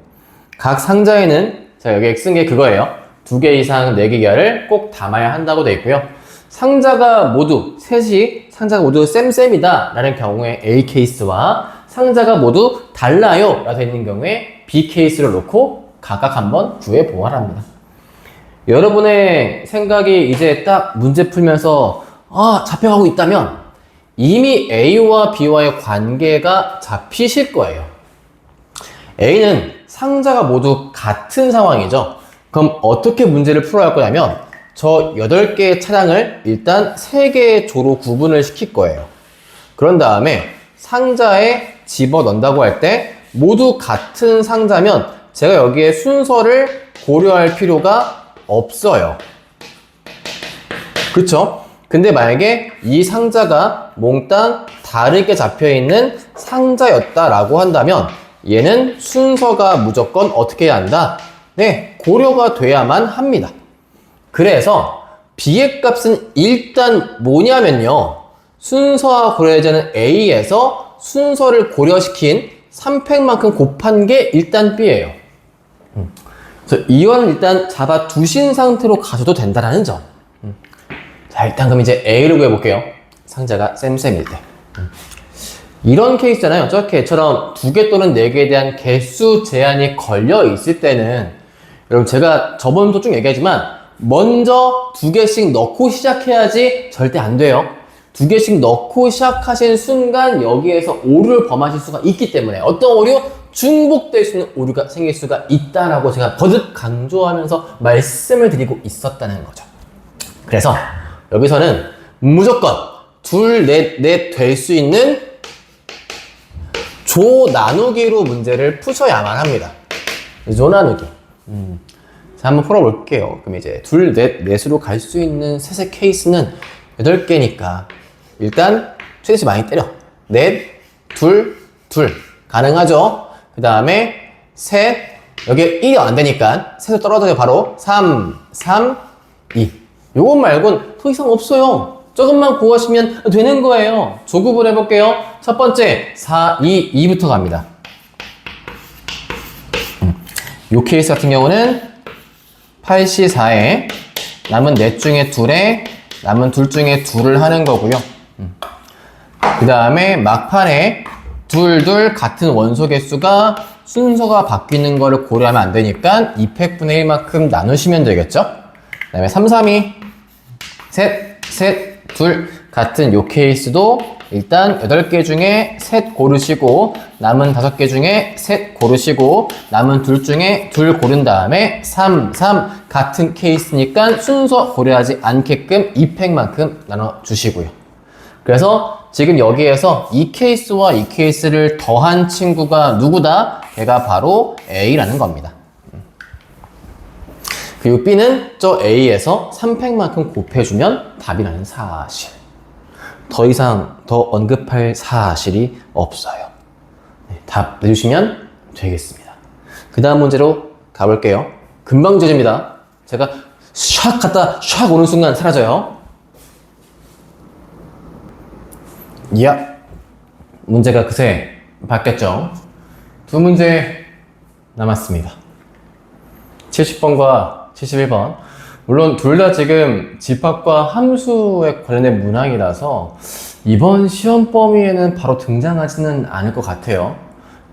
각 상자에는, 자, 여기 쓴 게 그거예요. 2개 이상 4개 이하를 꼭 담아야 한다고 되어 있고요. 상자가 모두, 셋이 상자가 모두 쌤쌤이다 라는 경우에 A 케이스와 상자가 모두 달라요 라고 되어 있는 경우에 B 케이스를 놓고 각각 한번 구해 보아랍니다. 여러분의 생각이 이제 딱 문제 풀면서 잡혀가고 있다면 이미 A와 B와의 관계가 잡히실 거예요. A는 상자가 모두 같은 상황이죠. 그럼 어떻게 문제를 풀어야 할 거냐면 저 8개의 차량을 일단 3개의 조로 구분을 시킬 거예요. 그런 다음에 상자에 집어넣는다고 할 때 모두 같은 상자면 제가 여기에 순서를 고려할 필요가 없어요. 그쵸? 근데 만약에 이 상자가 몽땅 다르게 잡혀있는 상자였다라고 한다면 얘는 순서가 무조건 어떻게 해야 한다? 네, 고려가 돼야만 합니다. 그래서 B의 값은 일단 뭐냐면요, 순서와 고려되는 A에서 순서를 고려시킨 3팩만큼 곱한 게 일단 B예요. 그래서 이거는 일단 잡아 두신 상태로 가셔도 된다는 점. 자, 일단 그럼 이제 A를 구해볼게요. 상자가 쌤쌤일 때. 이런 케이스잖아요. 저렇게 애처럼 2개 또는 4개에 대한 개수 제한이 걸려 있을 때는, 여러분 제가 저번도 쭉 얘기하지만 먼저 2개씩 넣고 시작해야지 절대 안 돼요. 2개씩 넣고 시작하신 순간 여기에서 오류를 범하실 수가 있기 때문에, 어떤 오류? 중복될 수 있는 오류가 생길 수가 있다라고 제가 거듭 강조하면서 말씀을 드리고 있었다는 거죠. 그래서 여기서는 무조건 둘, 넷 될 수 있는 조 나누기로 문제를 푸셔야만 합니다. 조 나누기. 자, 한번 풀어볼게요. 그럼 이제 둘, 넷으로 갈 수 있는 셋의 케이스는 8개니까 일단 최대치 많이 때려. 넷, 둘, 가능하죠? 그 다음에 셋, 여기 1이 안 되니까 셋을 떨어져요. 바로 3, 2. 요것 말고는 더 이상 없어요. 조금만 구하시면 되는 거예요. 조급을 해볼게요. 첫 번째 4, 2, 2부터 갑니다. 요 케이스 같은 경우는 8시4에 남은 넷 중에 둘에 남은 둘 중에 둘을 하는 거고요. 그 다음에 막판에 둘 같은 원소 개수가 순서가 바뀌는 거를 고려하면 안 되니까 2팩분의 1만큼 나누시면 되겠죠? 그 다음에 3, 3, 2, 셋, 둘 같은 요 케이스도 일단 8개 중에 셋 고르시고 남은 5개 중에 셋 고르시고 남은 둘 중에 둘 고른 다음에 3 같은 케이스니까 순서 고려하지 않게끔 2팩만큼 나눠주시고요. 그래서 지금 여기에서 이 케이스와 이 케이스를 더한 친구가 누구다? 걔가 바로 A라는 겁니다. 그리고 B는 저 A에서 3팩만큼 곱해주면 답이라는 사실. 더 이상 더 언급할 사실이 없어요. 네, 답 내주시면 되겠습니다. 그 다음 문제로 가볼게요. 금방 지워집니다. 제가 샥 갔다 샥 오는 순간 사라져요. 이야, 문제가 그새 바뀌었죠. 두 문제 남았습니다. 70번과 71번. 물론 둘 다 지금 집합과 함수에 관련된 문항이라서 이번 시험 범위에는 바로 등장하지는 않을 것 같아요.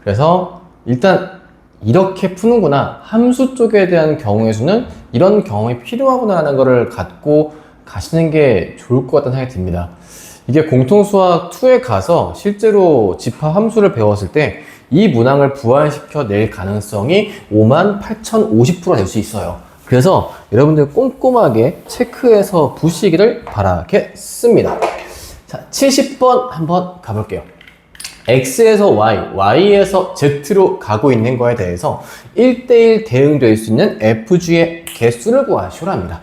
그래서 일단 이렇게 푸는구나, 함수 쪽에 대한 경우의 수는 이런 경험이 필요하구나 하는 거를 갖고 가시는 게 좋을 것 같다는 생각이 듭니다. 이게 공통수학 2에 가서 실제로 집합 함수를 배웠을 때 이 문항을 부활시켜 낼 가능성이 58,050%가 될 수 있어요. 그래서 여러분들 꼼꼼하게 체크해서 보시기를 바라겠습니다. 자, 70번 한번 가볼게요. X에서 Y, Y에서 Z로 가고 있는 거에 대해서 1대1 대응될 수 있는 FG의 개수를 구하시오랍니다.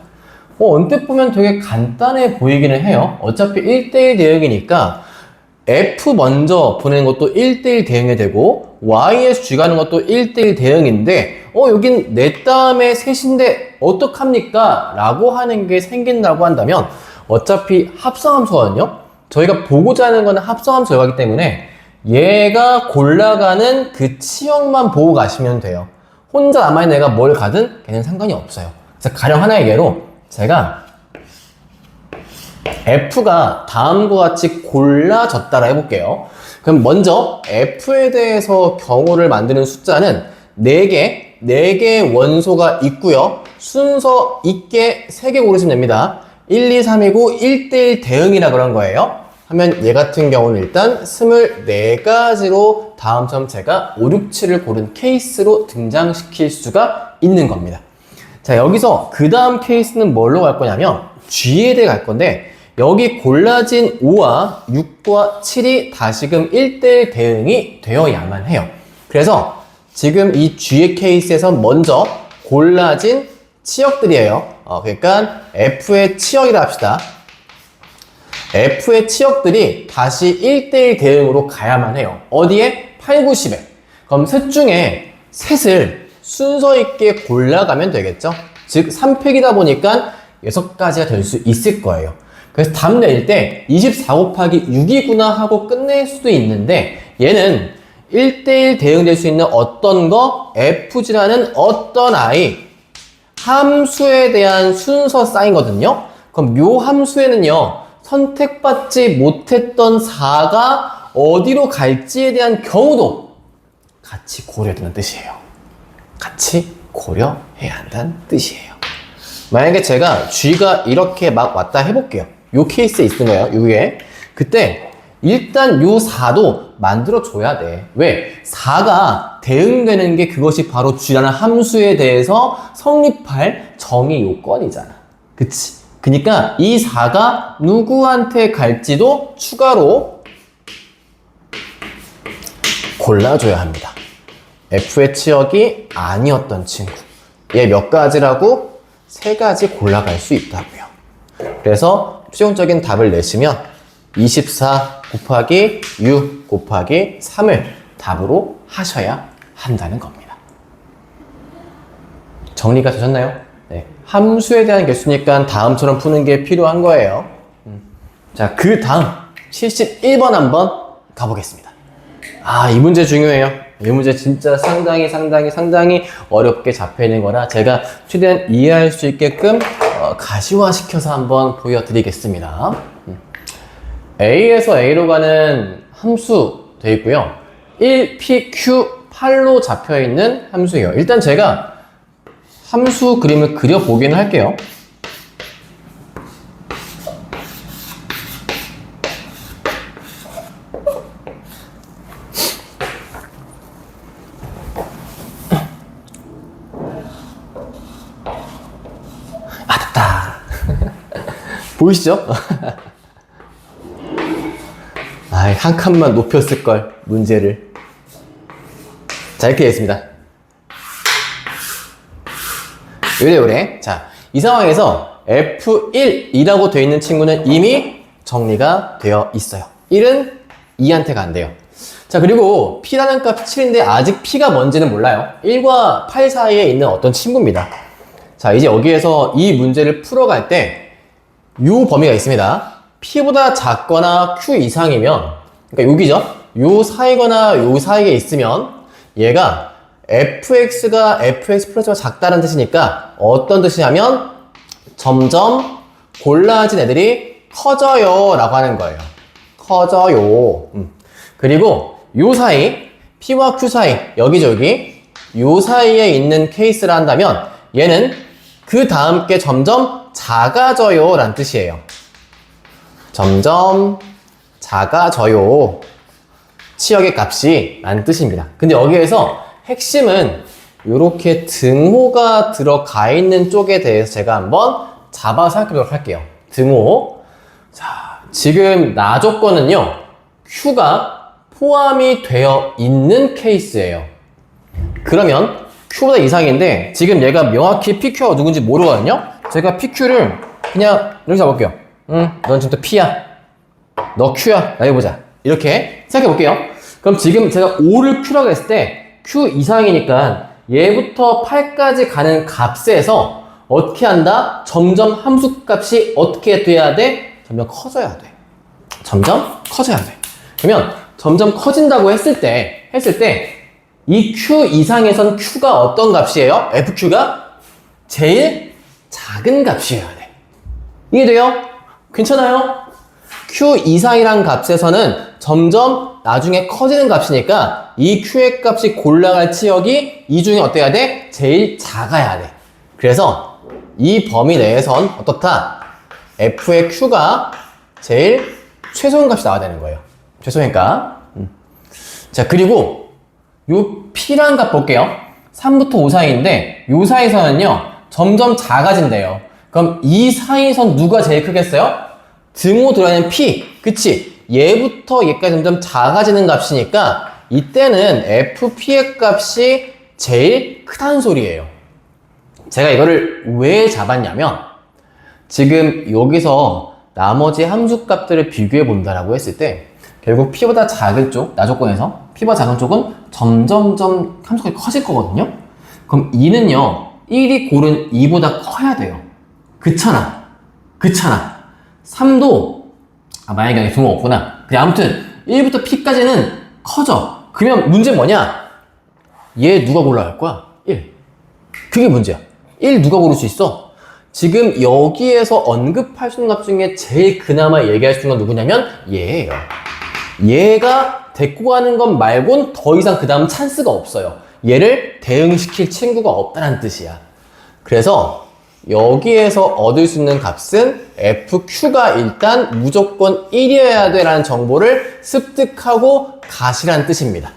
언뜻 보면 되게 간단해 보이기는 해요. 어차피 1대1 대응이니까 F 먼저 보내는 것도 1대1 대응이 되고 Y에서 G 가는 것도 1대1 대응인데 여긴 내 다음에 셋인데 어떡합니까? 라고 하는 게 생긴다고 한다면 어차피 합성함수거든요. 저희가 보고자 하는 거는 합성함수 결과이기 때문에 얘가 골라가는 그 치역만 보고 가시면 돼요. 혼자 남아있는 애가 뭘 가든 걔는 상관이 없어요. 그래서 가령 하나의 예로 제가 F가 다음과 같이 골라졌다라 해볼게요. 그럼 먼저 F에 대해서 경우를 만드는 숫자는 4개의 원소가 있고요. 순서 있게 3개 고르시면 됩니다. 1, 2, 3이고 1대1 대응이라 그런 거예요. 하면 얘 같은 경우는 일단 24가지로 다음처럼 제가 5, 6, 7을 고른 케이스로 등장시킬 수가 있는 겁니다. 자, 여기서 그 다음 케이스는 뭘로 갈 거냐면 G에 대해 갈 건데 여기 골라진 5와 6과 7이 다시금 1대1 대응이 되어야만 해요. 그래서 지금 이 G의 케이스에서 먼저 골라진 치역들이에요. 그러니까 F의 치역이라 합시다. F의 치역들이 다시 1대1 대응으로 가야만 해요. 어디에? 8, 9, 10에. 그럼 셋 중에 셋을 순서 있게 골라가면 되겠죠. 즉 3팩이다 보니까 6가지가 될 수 있을 거예요. 그래서 답 낼 때 24 곱하기 6이구나 하고 끝낼 수도 있는데 얘는 1대1 대응될 수 있는 어떤 거? FG라는 어떤 아이 함수에 대한 순서 쌓인거든요. 그럼 요 함수에는요 선택받지 못했던 4가 어디로 갈지에 대한 경우도 같이 고려해야 된다는 뜻이에요. 같이 고려해야 한다는 뜻이에요. 만약에 제가 G가 이렇게 막 왔다 해볼게요. 요 케이스에 있는 거예요. 요게. 그때 일단 요 4도 만들어줘야 돼. 왜? 4가 대응되는 게 그것이 바로 G라는 함수에 대해서 성립할 정의 요건이잖아. 그치? 그니까 이 4가 누구한테 갈지도 추가로 골라줘야 합니다. F의 치역이 아니었던 친구. 얘 몇 가지라고? 3가지 골라갈 수 있다고요. 그래서 최종적인 답을 내시면 24 곱하기 6 곱하기 3을 답으로 하셔야 한다는 겁니다. 정리가 되셨나요? 네. 함수에 대한 개수니까 다음처럼 푸는 게 필요한 거예요. 자, 그 다음 71번 한번 가보겠습니다. 이 문제 중요해요. 이 문제 진짜 상당히 어렵게 잡혀있는 거라 제가 최대한 이해할 수 있게끔 가시화시켜서 한번 보여드리겠습니다. A에서 A로 가는 함수 되어 있고요. 1PQ8로 잡혀있는 함수예요. 일단 제가 함수 그림을 그려보긴 할게요. 보이시죠? 한 칸만 높였을걸, 문제를. 자, 이렇게 되겠습니다. 요래. 자, 이 상황에서 F1이라고 되어 있는 친구는 이미 정리가 되어 있어요. 1은 2한테 간대요. 자, 그리고 P라는 값이 7인데 아직 P가 뭔지는 몰라요. 1과 8 사이에 있는 어떤 친구입니다. 자, 이제 여기에서 이 문제를 풀어갈 때 요 범위가 있습니다. P보다 작거나 Q 이상이면, 그러니까 여기죠. 요 사이거나 요 사이에 있으면 얘가 fx가 fx 플러스가 작다는 뜻이니까 어떤 뜻이냐면 점점 골라진 애들이 커져요 라고 하는 거예요. 커져요. 그리고 요 사이, P와 Q 사이, 여기저기 요 사이에 있는 케이스를 한다면 얘는 그 다음 게 점점 작아져요 라는 뜻이에요. 점점 작아져요. 치역의 값이 라는 뜻입니다. 근데 여기에서 핵심은 이렇게 등호가 들어가 있는 쪽에 대해서 제가 한번 잡아서 생각해보도록 할게요. 등호. 자, 지금 나 조건은요, Q가 포함이 되어 있는 케이스예요. 그러면 Q보다 이상인데 지금 얘가 명확히 PQ가 누군지 모르거든요. 제가 PQ를 그냥 이렇게 잡을게요. 넌 지금 또 P야. 너 Q야. 나 해보자. 이렇게 생각해 볼게요. 그럼 지금 제가 5를 Q라고 했을 때 Q 이상이니까 얘부터 8까지 가는 값에서 어떻게 한다? 점점 함수 값이 어떻게 돼야 돼? 점점 커져야 돼. 점점 커져야 돼. 그러면 점점 커진다고 했을 때 이 Q 이상에선 Q가 어떤 값이에요? FQ가 제일 작은 값이어야 돼. 이해돼요? 괜찮아요? Q 이상이란 값에서는 점점 나중에 커지는 값이니까 이 Q의 값이 골라갈 치역이 이 중에 어때야 돼? 제일 작아야 돼. 그래서 이 범위 내에선 어떻다? F의 Q가 제일 최소한 값이 나와야 되는 거예요. 최소한 값. 자, 그리고 요 P라는 값 볼게요. 3부터 5 사이인데 요 사이에서는요 점점 작아진대요. 그럼 이 사이에선 누가 제일 크겠어요? 등호 들어있는 P. 그치? 얘부터 얘까지 점점 작아지는 값이니까 이때는 FP의 값이 제일 크다는 소리예요. 제가 이거를 왜 잡았냐면 지금 여기서 나머지 함수 값들을 비교해 본다라고 했을 때 결국 P보다 작은 쪽, 나 조건에서 P보다 작은 쪽은 점점점 함수값이 커질 거거든요. 그럼 2는요 1이 고른 2보다 커야 돼요. 그렇잖아. 3도 만약에 여기 등호 없구나. 그래, 아무튼 1부터 P까지는 커져. 그러면 문제는 뭐냐? 얘 누가 골라갈 거야? 1. 그게 문제야. 1 누가 고를 수 있어? 지금 여기에서 언급할 수 있는 값 중에 제일 그나마 얘기할 수 있는 건 누구냐면 얘예요. 얘가 데리고 가는 것 말곤 더 이상 그 다음 찬스가 없어요. 얘를 대응시킬 친구가 없다는 뜻이야. 그래서 여기에서 얻을 수 있는 값은 FQ가 일단 무조건 1이어야 돼 라는 정보를 습득하고 가시라는 뜻입니다.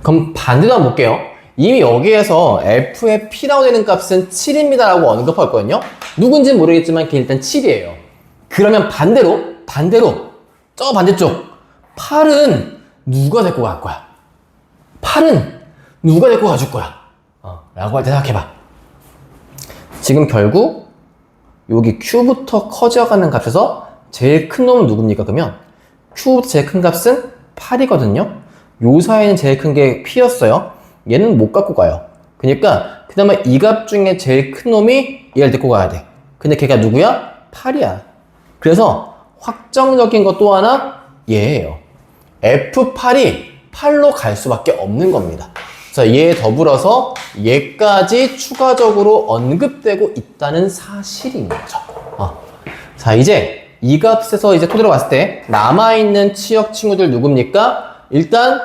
그럼 반대로 한번 볼게요. 이미 여기에서 F의 P라고 되는 값은 7입니다 라고 언급했거든요. 누군지는 모르겠지만 일단 7이에요. 그러면 반대로 저 반대쪽 8은 누가 데리고 갈 거야? 8은 누가 데리고 가줄 거야? 라고 할 때 생각해봐. 지금 결국 여기 Q부터 커져가는 값에서 제일 큰 놈은 누굽니까? 그러면 Q부터 제일 큰 값은 8이거든요. 요 사이에는 제일 큰 게 P였어요. 얘는 못 갖고 가요. 그러니까 그나마 이 값 중에 제일 큰 놈이 얘를 데리고 가야 돼. 근데 걔가 누구야? 8이야. 그래서 확정적인 것 또 하나 얘예요. F8이 8로 갈 수밖에 없는 겁니다. 자, 얘에 더불어서 얘까지 추가적으로 언급되고 있다는 사실인 거죠. 자, 이제 이 값에서 이제 코드로 봤을 때 남아있는 치역 친구들 누굽니까? 일단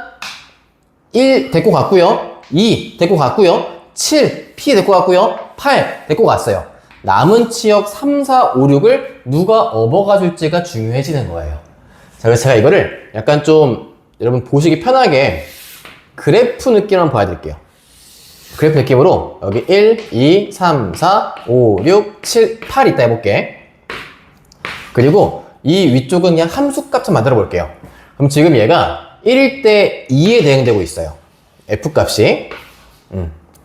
1 데리고 갔고요. 2 데리고 갔고요. 7 P 데리고 갔고요. 8 데리고 갔어요. 남은 치역 3, 4, 5, 6을 누가 업어가 줄지가 중요해지는 거예요. 자, 그래서 제가 이거를 약간 좀 여러분 보시기 편하게 그래프 느낌 한번 보여드릴게요. 그래프 느낌으로 여기 1, 2, 3, 4, 5, 6, 7, 8 있다 해볼게. 그리고 이 위쪽은 그냥 함수값 좀 만들어 볼게요. 그럼 지금 얘가 1일 때 2에 대응되고 있어요. F값이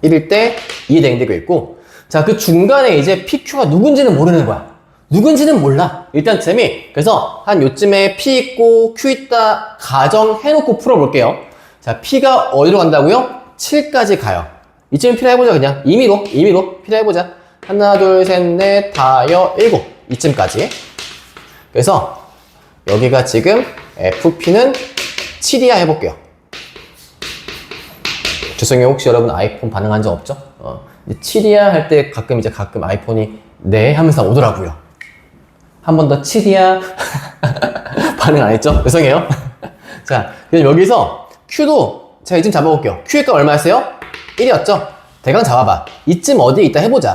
1일 때 2에 대응되고 있고, 자, 그 중간에 이제 PQ가 누군지는 모르는 거야. 누군지는 몰라. 일단 쌤이 그래서 한 요쯤에 P 있고 Q 있다 가정해놓고 풀어볼게요. 자, P가 어디로 간다고요? 7까지 가요. 이쯤 P라 해보자. 그냥 임의로 P라 해보자. 하나, 둘, 셋, 넷, 다, 여, 일곱. 이쯤까지. 그래서 여기가 지금 FP는 7이야 해볼게요. 죄송해요. 혹시 여러분 아이폰 반응한 적 없죠? 7이야 할 때 가끔 아이폰이 네 하면서 오더라고요. 한 번 더 7이야 반응 안 했죠? 죄송해요. 자, 그럼 여기서 Q도 제가 이쯤 잡아볼게요. Q의 값 얼마였어요? 1이었죠? 대강 잡아봐. 이쯤 어디에 있다 해보자.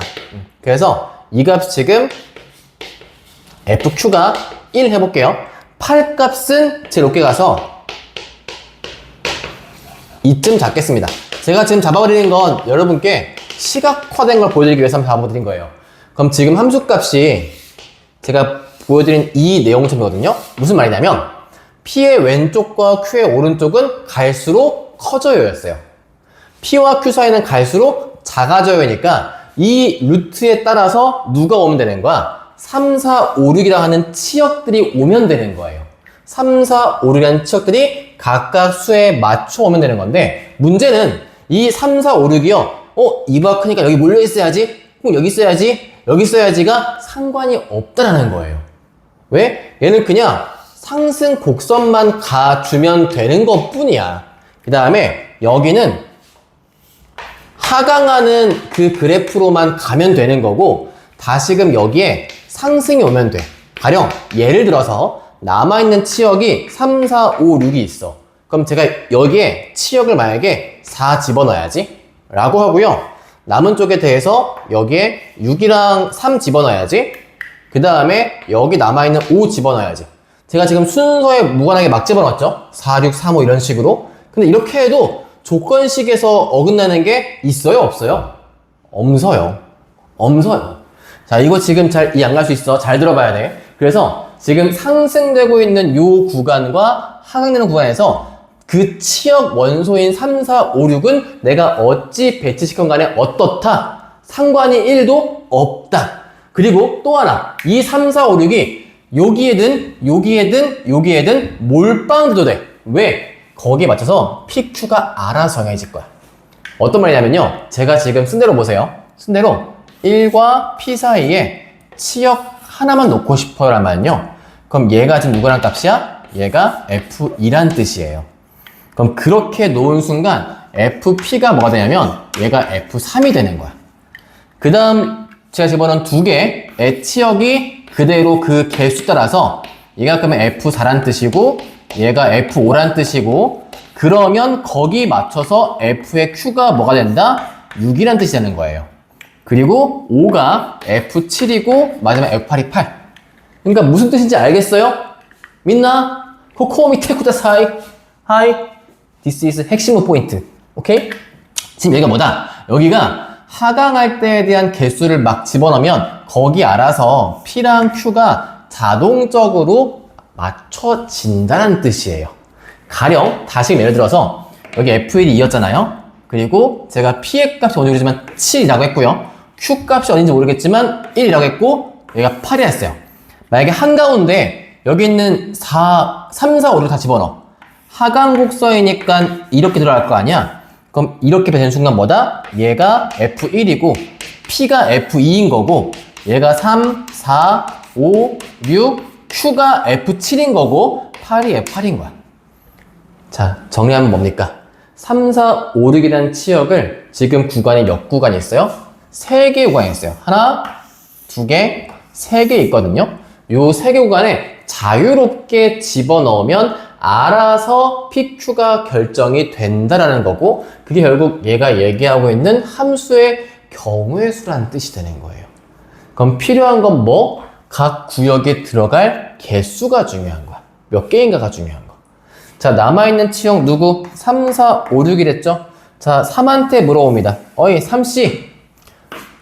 그래서 이 값 지금 FQ가 1 해볼게요. 8 값은 제일 높게 가서 이쯤 잡겠습니다. 제가 지금 잡아버리는 건 여러분께 시각화된 걸 보여드리기 위해서 한번 잡아드린 거예요. 그럼 지금 함수값이 제가 보여드린 이 내용처럼이거든요. 무슨 말이냐면 P의 왼쪽과 Q의 오른쪽은 갈수록 커져요 였어요. P와 Q 사이는 갈수록 작아져요니까 이 루트에 따라서 누가 오면 되는 거야? 3, 4, 5, 6이라 하는 치역들이 오면 되는 거예요. 3, 4, 5, 6이라는 치역들이 각각 수에 맞춰 오면 되는 건데, 문제는 이 3, 4, 5, 6이요. 이가 크니까 여기 몰려 있어야지, 여기 있어야지, 여기 있어야지가 상관이 없다라는 거예요. 왜? 얘는 그냥 상승 곡선만 가주면 되는 것 뿐이야. 그 다음에 여기는 하강하는 그 그래프로만 가면 되는 거고, 다시금 여기에 상승이 오면 돼. 가령 예를 들어서 남아있는 치역이 3, 4, 5, 6이 있어. 그럼 제가 여기에 치역을 만약에 4 집어넣어야지 라고 하고요. 남은 쪽에 대해서 여기에 6이랑 3 집어넣어야지. 그 다음에 여기 남아있는 5 집어넣어야지. 제가 지금 순서에 무관하게 막 집어넣었죠. 4, 6, 3, 5 이런 식으로. 근데 이렇게 해도 조건식에서 어긋나는 게 있어요? 없어요? 없어요. 자, 이거 지금 잘 이해 안 갈 수 있어. 잘 들어봐야 돼. 그래서 지금 상승되고 있는 요 구간과 하강되는 구간에서 그 치역 원소인 3, 4, 5, 6은 내가 어찌 배치시킨 간에 어떻다. 상관이 1도 없다. 그리고 또 하나. 이 3, 4, 5, 6이 여기에든 몰빵돼도 돼. 왜? 거기에 맞춰서 PQ가 알아서 정해질 거야. 어떤 말이냐면요. 제가 지금 쓴 대로 보세요. 쓴 대로 1과 P 사이에 치역 하나만 놓고 싶어요 라면요. 그럼 얘가 지금 누구랑 값이야? 얘가 F2란 뜻이에요. 그럼 그렇게 놓은 순간 FP가 뭐가 되냐면 얘가 F3이 되는 거야. 그 다음 제가 집어넣은 두 개의 치역이 그대로 그 개수 따라서 얘가 그러면 F4란 뜻이고 얘가 F5란 뜻이고, 그러면 거기 맞춰서 F의 Q가 뭐가 된다? 6이란 뜻이 되는 거예요. 그리고 5가 F7이고 마지막 F8이 8. 그러니까 무슨 뜻인지 알겠어요? 민나? 코코어 밑에 쿠다사이. 하이. This is 핵심 포인트. 오케이? 지금 여기가 뭐다? 여기가 하강할 때에 대한 개수를 막 집어넣으면 거기 알아서 P랑 Q가 자동적으로 맞춰진다는 뜻이에요. 가령 다시 예를 들어서 여기 F1이 2였잖아요. 그리고 제가 P의 값이 어딘지 모르지만 7이라고 했고요. Q 값이 어딘지 모르겠지만 1이라고 했고 여기가 8이라 했어요. 만약에 한가운데 여기 있는 3, 4, 5를 다 집어넣어. 하강 곡선이니까 이렇게 들어갈 거 아니야? 그럼 이렇게 되는 순간 뭐다? 얘가 F1이고 P가 F2인 거고 얘가 3, 4, 5, 6, Q가 F7인 거고 8이 F8인 거야. 자, 정리하면 뭡니까? 3, 4, 5, 6이라는 치역을 지금 구간이 몇 구간이 있어요? 3개 구간이 있어요. 하나, 2개, 3개 있거든요. 요 3개 구간에 자유롭게 집어넣으면 알아서 PQ가 결정이 된다라는 거고, 그게 결국 얘가 얘기하고 있는 함수의 경우의 수라는 뜻이 되는 거예요. 그럼 필요한 건 뭐? 각 구역에 들어갈 개수가 중요한 거야. 몇 개인가가 중요한 거. 자, 남아있는 치역 누구? 3, 4, 5, 6이랬죠? 자, 3한테 물어봅니다. 어이, 3씨.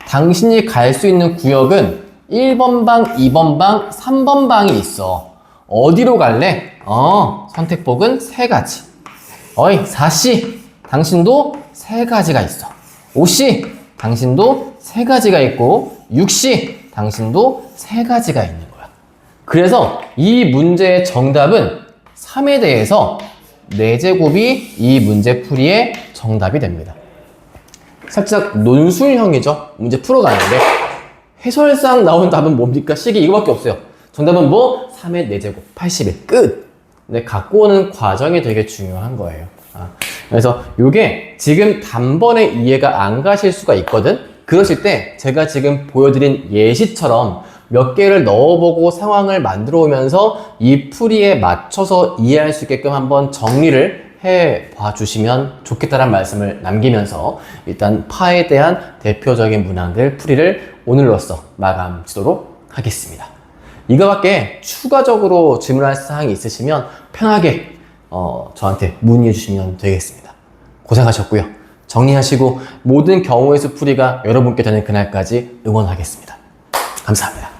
당신이 갈 수 있는 구역은 1번 방, 2번 방, 3번 방이 있어. 어디로 갈래? 선택폭은 3가지. 어이, 4씨. 당신도 3가지가 있어. 5씨. 당신도 3가지가 있고, 6씨. 당신도 3가지가 있는 거야. 그래서 이 문제의 정답은 3에 대해서 4제곱이 이 문제 풀이의 정답이 됩니다. 살짝 논술형이죠. 문제 풀어가는데 해설상 나온 답은 뭡니까? 식이 이거밖에 없어요. 정답은 뭐? 3의 4제곱 81 끝. 근데 갖고 오는 과정이 되게 중요한 거예요. 그래서 이게 지금 단번에 이해가 안 가실 수가 있거든. 그러실 때 제가 지금 보여드린 예시처럼 몇 개를 넣어보고 상황을 만들어 오면서 이 풀이에 맞춰서 이해할 수 있게끔 한번 정리를 해봐 주시면 좋겠다는 말씀을 남기면서 일단 파에 대한 대표적인 문항들 풀이를 오늘로써 마감 짓도록 하겠습니다. 이거밖에 추가적으로 질문할 사항이 있으시면 편하게 저한테 문의해 주시면 되겠습니다. 고생하셨고요. 정리하시고 모든 경우의 수 풀이가 여러분께 되는 그날까지 응원하겠습니다. 감사합니다.